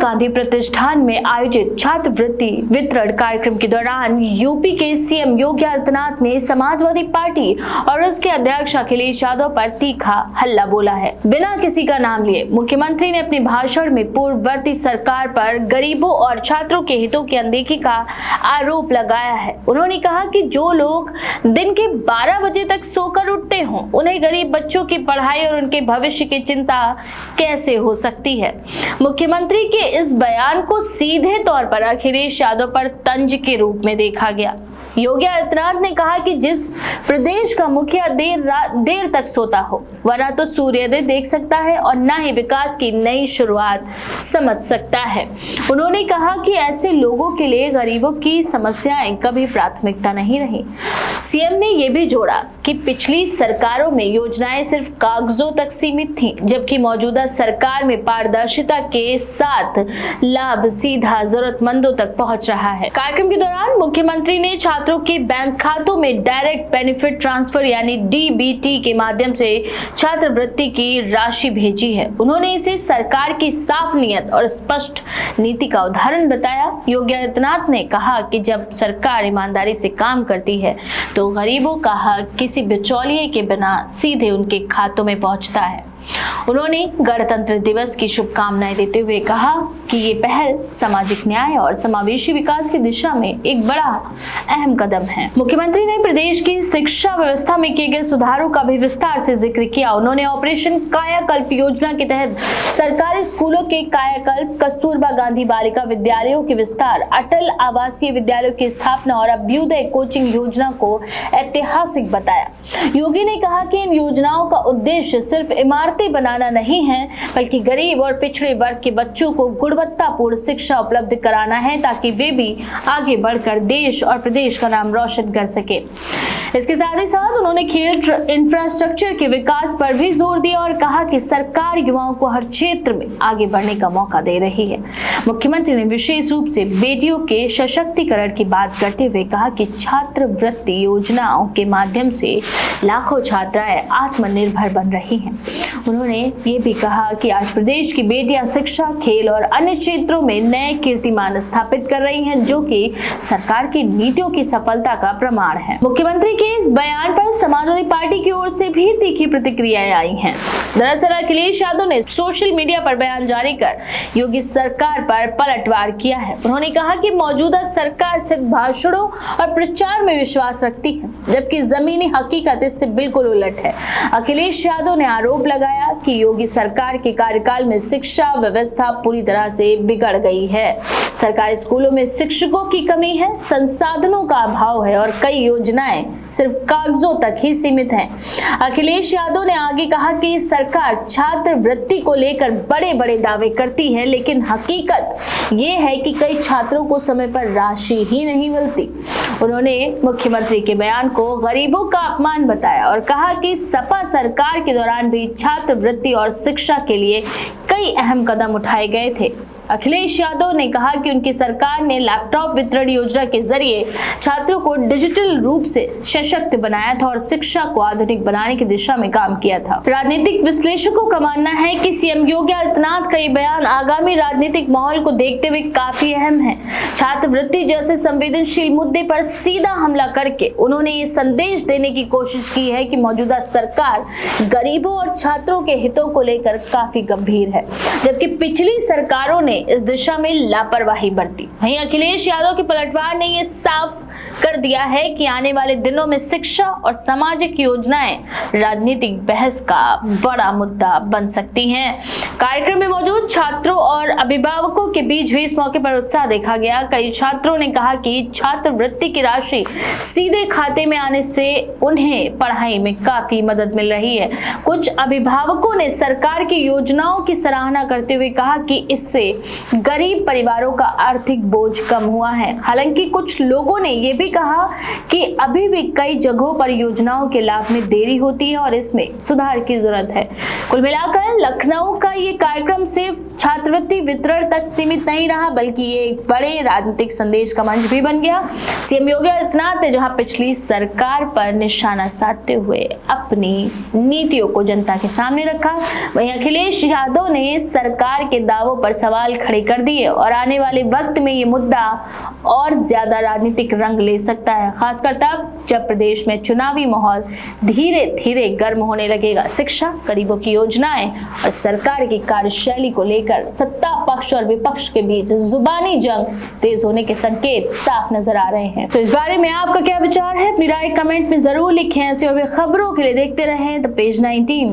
गांधी प्रतिष्ठान में आयोजित छात्रवृत्ति वितरण कार्यक्रम के दौरान यूपी के सीएम योगी आदित्यनाथ ने समाजवादी पार्टी और उसके अध्यक्ष अखिलेश यादव पर तीखा हल्ला बोला है। बिना किसी का नाम लिए मुख्यमंत्री ने अपने भाषण में पूर्ववर्ती सरकार पर गरीबों और छात्रों के हितों की अनदेखी का आरोप लगाया है। उन्होंने कहा कि जो लोग दिन के 12 बजे तक सोकर उठते हों, उन्हें गरीब बच्चों की पढ़ाई और उनके भविष्य की चिंता कैसे हो सकती है। मुख्यमंत्री के इस बयान को सीधे तौर पर अखिलेश यादव पर तंज के रूप में देखा गया। योगी आदित्यनाथ ने कहा कि जिस प्रदेश का मुखिया देर तक सोता हो, वह ना तो सूर्योदय देख सकता है और ना ही विकास की नई शुरुआत समझ सकता है। उन्होंने कहा कि ऐसे लोगों के लिए गरीबों की समस्याएं कभी प्राथमिकता नहीं रही। सीएम ने यह भी जोड़ा कि पिछली सरकारों में योजनाएं सिर्फ कागजों तक सीमित थीं, जबकि मौजूदा सरकार में पारदर्शिता के साथ लाभ सीधा जरूरतमंदों तक पहुंच रहा है। कार्यक्रम के दौरान मुख्यमंत्री ने छात्रों के बैंक खातों में डायरेक्ट बेनिफिट ट्रांसफर यानी डीबीटी के माध्यम से छात्रवृत्ति की राशि भेजी है। उन्होंने इसे सरकार की साफ नीयत और स्पष्ट नीति का उदाहरण बताया। योगी आदित्यनाथ ने कहा कि जब सरकार ईमानदारी से काम करती है तो गरीबों का हक किसी बिचौलिए के बिना सीधे उनके खातों में पहुंचता है। उन्होंने गणतंत्र दिवस की शुभकामनाएं देते हुए कहा कि ये पहल सामाजिक न्याय और समावेशी विकास की दिशा में एक बड़ा अहम कदम है। मुख्यमंत्री ने प्रदेश की शिक्षा व्यवस्था में किए गए सुधारों का भी विस्तार से जिक्र किया। उन्होंने ऑपरेशन कायाकल्प योजना के तहत सरकारी स्कूलों के कायाकल्प, कस्तूरबा गांधी बालिका विद्यालयों के विस्तार, अटल आवासीय विद्यालयों की स्थापना और अभ्युदय कोचिंग योजना को ऐतिहासिक बताया। योगी ने कहा कि इन योजनाओं का उद्देश्य सिर्फ इमारतें बनाना नहीं है, बल्कि गरीब और पिछड़े वर्ग के बच्चों को गुणवत्तापूर्ण शिक्षा उपलब्ध कराना है, ताकि वे भी आगे बढ़कर देश और प्रदेश का नाम रोशन कर सके। इसके साथ ही साथ उन्होंने खेल इंफ्रास्ट्रक्चर के विकास पर भी जोर दिया और कहा कि सरकार युवाओं को हर क्षेत्र में आगे बढ़ने का मौका दे रही है। मुख्यमंत्री ने विशेष रूप से बेटियों के सशक्तिकरण की बात करते हुए कहा कि छात्रवृत्ति योजनाओं के माध्यम से लाखों छात्राएं आत्मनिर्भर बन रही हैं। उन्होंने ये भी कहा कि आज प्रदेश की बेटियां शिक्षा, खेल और अन्य क्षेत्रों में नए कीर्तिमान स्थापित कर रही हैं, जो कि सरकार की नीतियों की सफलता का प्रमाण है। मुख्यमंत्री के इस बयान पर समाजवादी पार्टी की ओर से भी तीखी प्रतिक्रियाएं आई हैं। दरअसल अखिलेश यादव ने सोशल मीडिया पर बयान जारी कर योगी सरकार पर पलटवार किया है। उन्होंने कहा कि मौजूदा सरकार सिर्फ भाषणों और प्रचार में विश्वास रखती है, जबकि जमीनी हकीकत इससे बिल्कुल उलट है। अखिलेश यादव ने आरोप लगाया कि योगी सरकार के कार्यकाल में शिक्षा व्यवस्था पूरी तरह से बिगड़ गई है। सरकारी स्कूलों में शिक्षकों की कमी है, संसाधनों का अभाव है और कई योजनाएं सिर्फ कागजों तक ही सीमित हैं। अखिलेश यादव ने आगे कहा कि सरकार छात्रवृत्ति को लेकर बड़े बड़े दावे करती है, लेकिन हकीकत ये है कि कई छात्रों को समय पर राशि ही नहीं मिलती। उन्होंने मुख्यमंत्री के बयान को गरीबों का अपमान बताया और कहा कि सपा सरकार के दौरान भी छात्रवृत्ति और शिक्षा के लिए कई अहम कदम उठाए गए थे। अखिलेश यादव ने कहा कि उनकी सरकार ने लैपटॉप वितरण योजना के जरिए छात्रों को डिजिटल रूप से सशक्त बनाया था और शिक्षा को आधुनिक बनाने की दिशा में काम किया था। राजनीतिक विश्लेषकों का मानना है कि सीएम योगी आदित्यनाथ का ये बयान आगामी राजनीतिक माहौल को देखते हुए काफी अहम है। छात्रवृत्ति जैसे संवेदनशील मुद्दे पर सीधा हमला करके उन्होंने ये संदेश देने की कोशिश की है कि मौजूदा सरकार गरीबों और छात्रों के हितों को लेकर काफी गंभीर है, जबकि पिछली सरकारों ने इस दिशा में लापरवाही बरती। वहीं अखिलेश यादव के पलटवार ने यह साफ कर दिया है कि आने वाले दिनों में शिक्षा और सामाजिक योजनाएं राजनीतिक बहस का बड़ा मुद्दा बन सकती हैं। कार्यक्रम में मौजूद छात्रों और अभिभावकों के बीच भी इस मौके पर उत्साह देखा गया। कई छात्रों ने कहा कि छात्रवृत्ति की राशि सीधे खाते में आने से उन्हें पढ़ाई में काफी मदद मिल रही है। कुछ अभिभावकों ने सरकार की योजनाओं की सराहना करते हुए कहा कि इससे गरीब परिवारों का आर्थिक बोझ कम हुआ है। हालांकि कुछ लोगों ने ये भी कहा कि अभी भी कई जगहों पर योजनाओं के लाभ में देरी होती है और इसमें सुधार की जरूरत है। कुल मिलाकर लखनऊ का ये कार्यक्रम सिर्फ छात्रवृत्ति वितरण तक सीमित नहीं रहा, बल्कि ये एक बड़े राजनीतिक संदेश का मंच भी बन गया। सीएम योगी आदित्यनाथ ने जहां पिछली सरकार पर निशाना साधते हुए अपनी नीतियों को जनता के सामने रखा, वहीं अखिलेश यादव ने सरकार के दावों पर सवाल खड़े कर दिए और आने वाले वक्त में ये मुद्दा और ज्यादा राजनीतिक रंग ले सकता है, खासकर तब जब प्रदेश में चुनावी माहौल धीरे धीरे गर्म होने लगेगा। शिक्षा, गरीबों की योजनाएं और सरकार की कार्यशैली को लेकर सत्ता पक्ष और विपक्ष के बीच जुबानी जंग तेज होने के संकेत साफ नजर आ रहे हैं। तो इस बारे में आपका क्या विचार है? अपनी राय कमेंट में जरूर लिखें। ऐसी और भी खबरों के लिए देखते रहें द पेज 19।